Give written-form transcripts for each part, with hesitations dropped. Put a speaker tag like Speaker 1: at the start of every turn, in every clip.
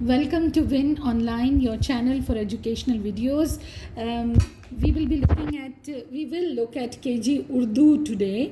Speaker 1: Welcome to Win Online, your channel for educational videos. We will look at KG Urdu today,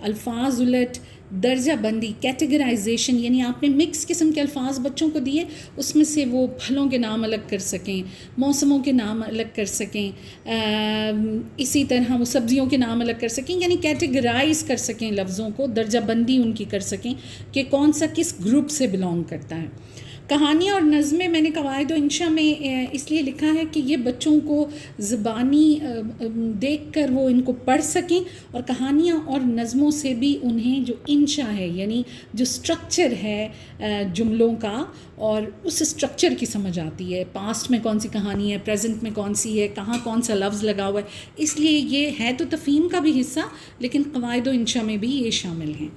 Speaker 1: الفاظ الٹ, درجہ بندی, categorization, یعنی آپ نے مکس قسم کے الفاظ بچوں کو دیے, اس میں سے وہ پھلوں کے نام الگ کر سکیں, موسموں کے نام الگ کر سکیں, اسی طرح وہ سبزیوں کے نام الگ کر سکیں, یعنی کیٹیگرائز کر سکیں لفظوں کو, درجہ بندی ان کی کر سکیں کہ کون سا کس گروپ سے بلانگ کرتا ہے. کہانیاں اور نظمیں میں نے قواعد و انشاء میں اس لیے لکھا ہے کہ یہ بچوں کو زبانی دیکھ کر وہ ان کو پڑھ سکیں, اور کہانیاں اور نظموں سے بھی انہیں جو انشاء ہے یعنی جو سٹرکچر ہے جملوں کا, اور اس سٹرکچر کی سمجھ آتی ہے, پاسٹ میں کون سی کہانی ہے, پریزنٹ میں کون سی ہے, کہاں کون سا لفظ لگا ہوا ہے. اس لیے یہ ہے تو تفہیم کا بھی حصہ, لیکن قواعد و انشاء میں بھی یہ شامل ہیں.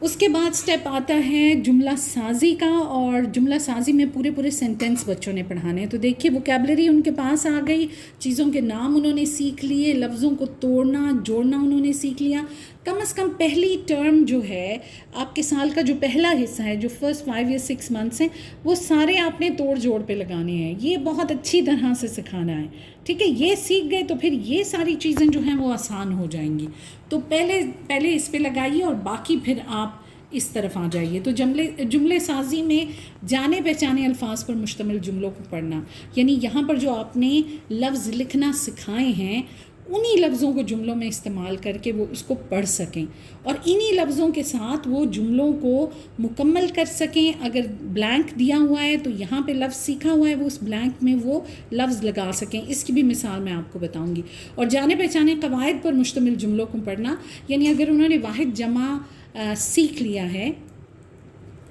Speaker 1: اس کے بعد سٹیپ آتا ہے جملہ سازی کا, اور جملہ سازی میں پورے سینٹنس بچوں نے پڑھانے ہیں. تو دیکھیے ووکیبلری ان کے پاس آ گئی, چیزوں کے نام انہوں نے سیکھ لیے, لفظوں کو توڑنا جوڑنا انہوں نے سیکھ لیا. کم از کم پہلی ٹرم جو ہے آپ کے سال کا جو پہلا حصہ ہے, جو فرسٹ 5 یا 6 منتھس ہیں, وہ سارے آپ نے توڑ جوڑ پہ لگانے ہیں. یہ بہت اچھی طرح سے سکھانا ہے, ٹھیک ہے. یہ سیکھ گئے تو پھر یہ ساری چیزیں جو ہیں وہ آسان ہو جائیں گی. تو پہلے اس پہ لگائیے اور باقی پھر آپ اس طرف آ جائیے. تو جملے سازی میں جانے پہچانے الفاظ پر مشتمل جملوں کو پڑھنا, یعنی یہاں پر جو آپ نے لفظ لکھنا سکھائے ہیں انہی لفظوں کو جملوں میں استعمال کر کے وہ اس کو پڑھ سکیں, اور انہی لفظوں کے ساتھ وہ جملوں کو مکمل کر سکیں. اگر بلینک دیا ہوا ہے تو یہاں پہ لفظ سیکھا ہوا ہے, وہ اس بلینک میں وہ لفظ لگا سکیں. اس کی بھی مثال میں آپ کو بتاؤں گی. اور جانے پہچانے قواعد پر مشتمل جملوں کو پڑھنا, یعنی اگر انہوں نے واحد جمع سیکھ لیا ہے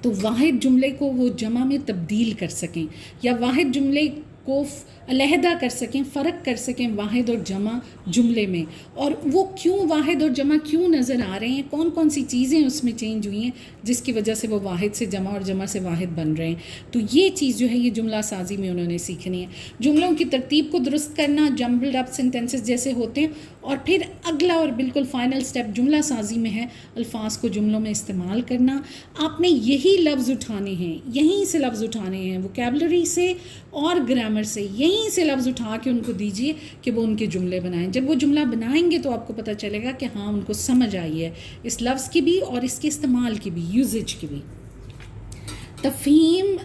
Speaker 1: تو واحد جملے کو وہ جمع میں تبدیل کر سکیں, یا واحد جملے کو علیحدہ کر سکیں, فرق کر سکیں واحد اور جمع جملے میں, اور وہ کیوں واحد اور جمع کیوں نظر آ رہے ہیں, کون سی چیزیں اس میں چینج ہوئی ہیں جس کی وجہ سے وہ واحد سے جمع اور جمع سے واحد بن رہے ہیں. تو یہ چیز جو ہے یہ جملہ سازی میں انہوں نے سیکھنی ہے. جملوں کی ترتیب کو درست کرنا, جمبلڈ اپ سینٹینسز جیسے ہوتے ہیں. اور پھر اگلا اور بالکل فائنل سٹیپ جملہ سازی میں ہے الفاظ کو جملوں میں استعمال کرنا. آپ نے یہی لفظ اٹھانے ہیں, یہیں سے لفظ اٹھانے ہیں, ووکیبلری سے اور گرامر سے یہیں سے لفظ اٹھا کے ان کو دیجیے کہ وہ ان کے جملے بنائیں. جب وہ جملہ بنائیں گے تو آپ کو پتہ چلے گا کہ ہاں ان کو سمجھ آئی ہے اس لفظ کی بھی اور اس کے استعمال کی بھی, یوزیج کی بھی. تفہیم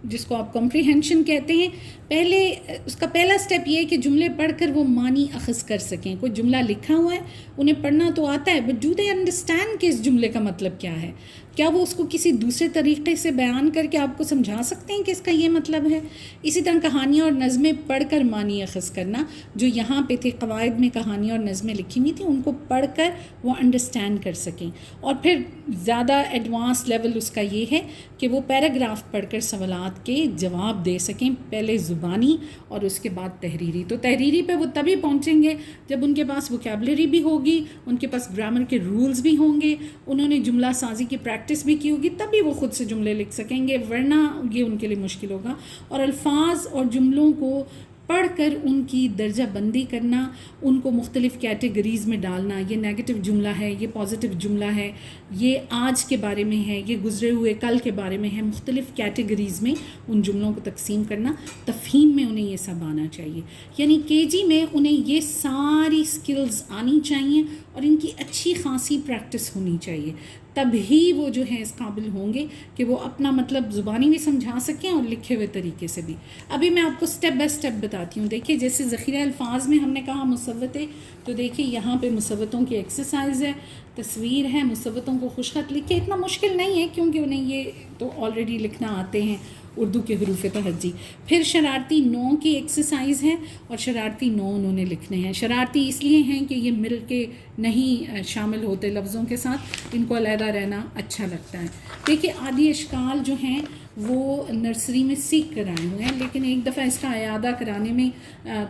Speaker 1: جس کو آپ کمپریہنشن کہتے ہیں, پہلے اس کا پہلا سٹیپ یہ ہے کہ جملے پڑھ کر وہ معنی اخذ کر سکیں. کوئی جملہ لکھا ہوا ہے, انہیں پڑھنا تو آتا ہے, بٹ ڈو دے انڈرسٹینڈ کہ اس جملے کا مطلب کیا ہے, کیا وہ اس کو کسی دوسرے طریقے سے بیان کر کے آپ کو سمجھا سکتے ہیں کہ اس کا یہ مطلب ہے. اسی طرح کہانیاں اور نظمیں پڑھ کر معنی اخذ کرنا, جو یہاں پہ تھے قواعد میں کہانیاں اور نظمیں لکھی ہوئی تھیں ان کو پڑھ کر وہ انڈرسٹینڈ کر سکیں. اور پھر زیادہ ایڈوانس لیول اس کا یہ ہے کہ وہ پیراگراف پڑھ کر سوالات کے جواب دے سکیں, پہلے زبانی اور اس کے بعد تحریری. تو تحریری پہ وہ تبھی پہنچیں گے جب ان کے پاس ووکیبلری بھی ہوگی, ان کے پاس گرامر کے رولز بھی ہوں گے, انہوں نے جملہ سازی کی پریکٹس بھی کی ہوگی, تبھی وہ خود سے جملے لکھ سکیں گے, ورنہ یہ ان کے لیے مشکل ہوگا. اور الفاظ اور جملوں کو پڑھ کر ان کی درجہ بندی کرنا, ان کو مختلف کیٹیگریز میں ڈالنا, یہ نیگیٹو جملہ ہے, یہ پازیٹیو جملہ ہے, یہ آج کے بارے میں ہے, یہ گزرے ہوئے کل کے بارے میں ہے, مختلف کیٹیگریز میں ان جملوں کو تقسیم کرنا. تفہیم میں انہیں یہ سب آنا چاہیے, یعنی KG میں انہیں یہ ساری سکلز آنی چاہیے اور ان کی اچھی خاصی پریکٹس ہونی چاہیے. تبھی وہ جو ہیں اس قابل ہوں گے کہ وہ اپنا مطلب زبانی بھی سمجھا سکیں اور لکھے ہوئے طریقے سے بھی. ابھی میں آپ کو سٹیپ بائی سٹیپ بتاتی ہوں. دیکھیے جیسے ذخیرہ الفاظ میں ہم نے کہا مصوتے, تو دیکھیے یہاں پہ مصوتوں کی ایکسرسائز ہے, تصویر ہے, مصوتوں کو خوش خط لکھے. اتنا مشکل نہیں ہے کیونکہ انہیں یہ تو آلریڈی لکھنا آتے ہیں اردو کے حروف تہجی. پھر شرارتی نو کی ایکسرسائز ہے اور شرارتی نو انہوں نے لکھنے ہیں. شرارتی اس لیے ہیں کہ یہ مل کے نہیں شامل ہوتے لفظوں کے ساتھ, ان کو علیحدہ رہنا اچھا لگتا ہے. دیکھیے عادی اشکال جو ہیں وہ نرسری میں سیکھ کر آئے ہوئے ہیں, لیکن ایک دفعہ اس کا اعادہ کرانے میں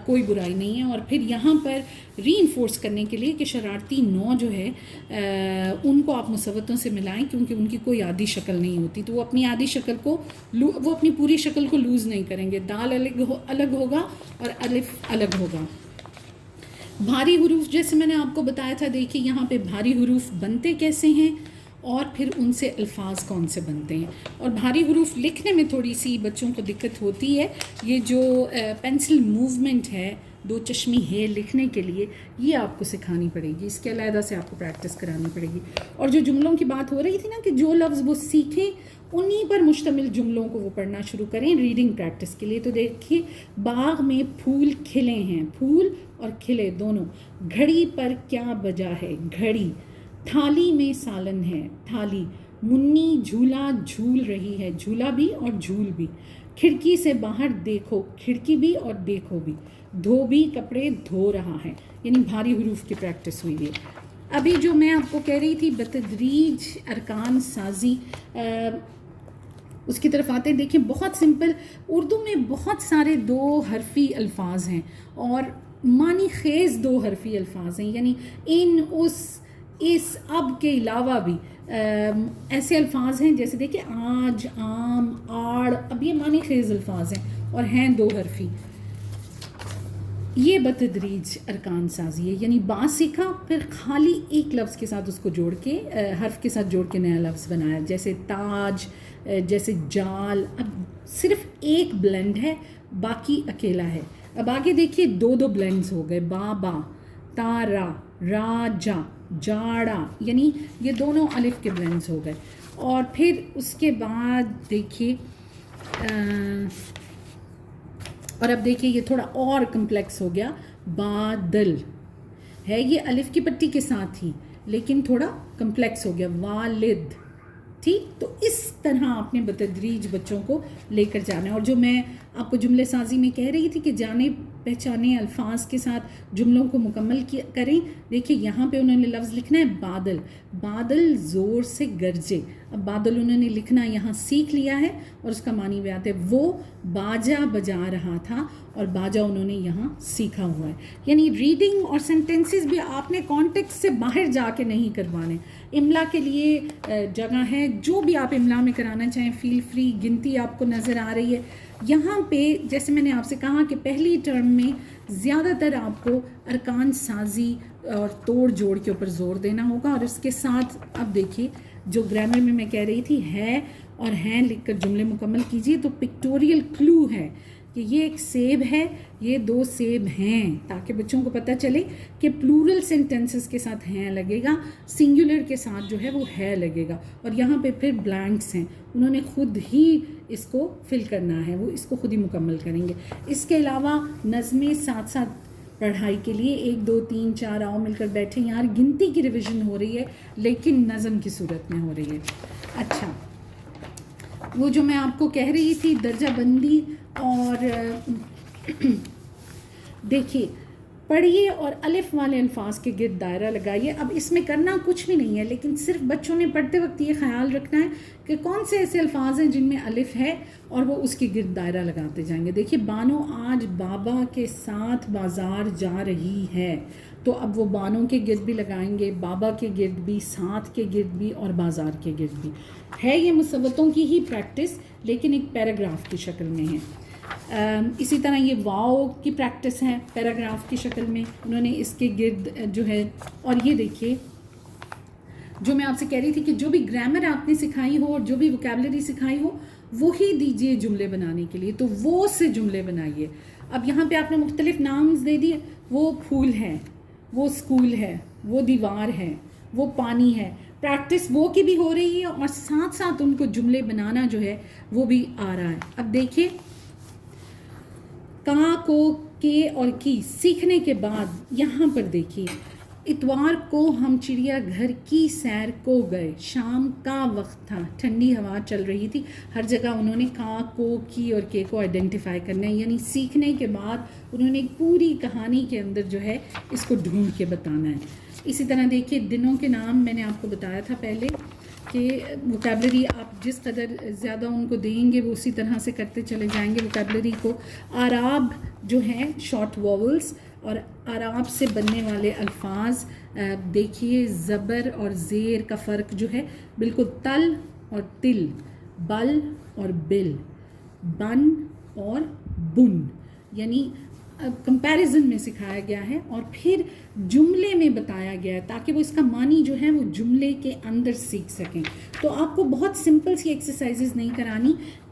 Speaker 1: کوئی برائی نہیں ہے. اور پھر یہاں پر ری انفورس کرنے کے لیے کہ شرارتی نو جو ہے ان کو آپ مصوتوں سے ملائیں, کیونکہ ان کی کوئی عادی شکل نہیں ہوتی, تو وہ اپنی عادی شکل کو وہ اپنی پوری شکل کو لوز نہیں کریں گے. دال الگ ہوگا اور الف الگ ہوگا. بھاری حروف جیسے میں نے آپ کو بتایا تھا, دیکھیے یہاں پہ بھاری حروف بنتے کیسے ہیں اور پھر ان سے الفاظ کون سے بنتے ہیں. اور بھاری حروف لکھنے میں تھوڑی سی بچوں کو دقت ہوتی ہے. یہ جو پینسل موومنٹ ہے دو چشمی ہے لکھنے کے لیے، یہ آپ کو سکھانی پڑے گی، اس کے علیحدہ سے آپ کو پریکٹس کرانی پڑے گی. اور جو جملوں کی بات ہو رہی تھی نا کہ جو لفظ وہ سیکھیں انہی پر مشتمل جملوں کو وہ پڑھنا شروع کریں ریڈنگ پریکٹس کے لیے. تو دیکھیے باغ میں پھول کھلے ہیں، پھول اور کھلے دونوں. گھڑی پر کیا بجا ہے، گھڑی. تھالی میں سالن ہے، تھالی. منی جھولا جھول رہی ہے، جھولا بھی اور جھول بھی. کھڑکی سے باہر دیکھو، کھڑکی بھی اور دیکھو بھی. دھوبی کپڑے دھو رہا ہے، یعنی بھاری حروف کی پریکٹس ہوئی ہے. ابھی جو میں آپ کو کہہ رہی تھی بتدریج ارکان سازی، اس کی طرف آتے ہیں. دیکھیں بہت سمپل، اردو میں بہت سارے 2 حرفی الفاظ ہیں اور معنی خیز 2 حرفی الفاظ ہیں، یعنی ان، اس، اب کے علاوہ بھی ایسے الفاظ ہیں جیسے دیکھیں آج، عام، آڑ، اب یہ معنی خیز الفاظ ہیں اور ہیں 2 حرفی. یہ بتدریج ارکان سازی ہے، یعنی با سیکھا پھر خالی ایک لفظ کے ساتھ اس کو جوڑ کے، حرف کے ساتھ جوڑ کے نیا لفظ بنایا، جیسے تاج، جیسے جال. اب صرف ایک بلینڈ ہے، باقی اکیلا ہے. اب آگے دیکھیے 2 بلینڈز ہو گئے، بابا، تارا، راجا، جاڑا، یعنی یہ دونوں الف کے بلینڈز ہو گئے. اور پھر اس کے بعد دیکھیے اور اب دیکھیے یہ تھوڑا اور کمپلیکس ہو گیا. بادل ہے یہ الف کی پٹی کے ساتھ ہی لیکن تھوڑا کمپلیکس ہو گیا. والد. ٹھیک، تو اس طرح آپ نے بتدریج بچوں کو لے کر جانا ہے. اور جو میں آپ کو جملے سازی میں کہہ رہی تھی کہ جانے پہچانے الفاظ کے ساتھ جملوں کو مکمل کریں، دیکھیں یہاں پہ انہوں نے لفظ لکھنا ہے بادل. بادل زور سے گرجے. اب بادل انہوں نے لکھنا یہاں سیکھ لیا ہے اور اس کا معنی بھی آتا ہے. وہ باجا بجا رہا تھا اور باجا انہوں نے یہاں سیکھا ہوا ہے. یعنی ریڈنگ اور سینٹنسز بھی آپ نے کانٹیکسٹ سے باہر جا کے نہیں کروانے. املا کے لیے جگہ ہے، جو بھی آپ املا میں کرانا چاہیں فیل فری. گنتی آپ کو نظر آ رہی ہے یہاں پہ. جیسے میں نے آپ سے کہا کہ پہلی ٹرم میں زیادہ تر آپ کو ارکان سازی اور توڑ جوڑ کے اوپر زور دینا ہوگا. اور اس کے ساتھ اب دیکھیے جو گرامر میں کہہ رہی تھی ہے اور ہیں لکھ کر جملے مکمل کیجیے. تو پکٹوریل کلو ہے کہ یہ ایک سیب ہے، یہ 2 سیب ہیں، تاکہ بچوں کو پتہ چلے کہ پلورل سینٹنسز کے ساتھ ہیں لگے گا، سنگولر کے ساتھ جو ہے وہ ہے لگے گا. اور یہاں پہ پھر بلینکس ہیں، انہوں نے خود ہی اس کو فل کرنا ہے، وہ اس کو خود ہی مکمل کریں گے. اس کے علاوہ نظمیں ساتھ ساتھ پڑھائی کے لیے 1 2 3 4 آؤ مل کر بیٹھے. یار گنتی کی ریویژن ہو رہی ہے لیکن نظم کی صورت میں ہو رہی ہے. اچھا، وہ جو میں آپ کو کہہ رہی تھی درجہ بندی، اور دیکھیے پڑھیے اور الف والے الفاظ کے گرد دائرہ لگائیے. اب اس میں کرنا کچھ بھی نہیں ہے لیکن صرف بچوں نے پڑھتے وقت یہ خیال رکھنا ہے کہ کون سے ایسے الفاظ ہیں جن میں الف ہے اور وہ اس کے گرد دائرہ لگاتے جائیں گے. دیکھیے بانو آج بابا کے ساتھ بازار جا رہی ہے، تو اب وہ بانوں کے گرد بھی لگائیں گے، بابا کے گرد بھی، ساتھ کے گرد بھی اور بازار کے گرد بھی. ہے یہ مصوتوں کی ہی پریکٹس لیکن ایک پیراگراف کی شکل میں ہے. اسی طرح یہ واؤ کی پریکٹس ہے پیراگراف کی شکل میں، انہوں نے اس کے گرد جو ہے. اور یہ دیکھیے جو میں آپ سے کہہ رہی تھی کہ جو بھی گرامر آپ نے سکھائی ہو اور جو بھی ووکیبلری سکھائی ہو وہی دیجیے جملے بنانے کے لیے، تو وہ سے جملے بنائیے. اب یہاں پہ آپ نے مختلف نامز دے دیے، وہ پھول ہے، وہ اسکول ہے، وہ دیوار ہے، وہ پانی ہے. پریکٹس وہ کی بھی ہو رہی ہے اور ساتھ ساتھ ان کو جملے بنانا جو ہے وہ بھی آ رہا ہے. اب دیکھیے کا، کو، کے اور کی سیکھنے کے بعد یہاں پر دیکھیے اتوار کو ہم چڑیا گھر کی سیر کو گئے. شام کا وقت تھا، ٹھنڈی ہوا چل رہی تھی. ہر جگہ انہوں نے کا، کو، کی اور کے کو آئیڈینٹیفائی کرنا ہے، یعنی سیکھنے کے بعد انہوں نے پوری کہانی کے اندر جو ہے اس کو ڈھونڈ کے بتانا ہے. اسی طرح دیکھیے دنوں کے نام میں نے آپ کو بتایا تھا پہلے کہ ووکیبلری آپ جس قدر زیادہ ان کو دیں گے وہ اسی طرح سے کرتے چلے جائیں گے ووکیبلری کو. آراب جو ہیں شارٹ واولز، اور آراب سے بننے والے الفاظ دیکھیے زبر اور زیر کا فرق جو ہے بالکل تل اور تل، بل اور بل، بن اور بن، یعنی کمپیریزن میں سکھایا گیا ہے اور پھر جملے میں بتایا گیا ہے تاکہ وہ اس کا معنی جو ہے وہ جملے کے اندر سیکھ سکیں. تو آپ کو بہت سمپل سی ایکسرسائزز نہیں کرانی،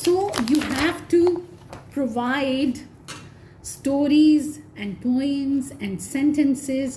Speaker 1: So you have to provide stories and poems and sentences,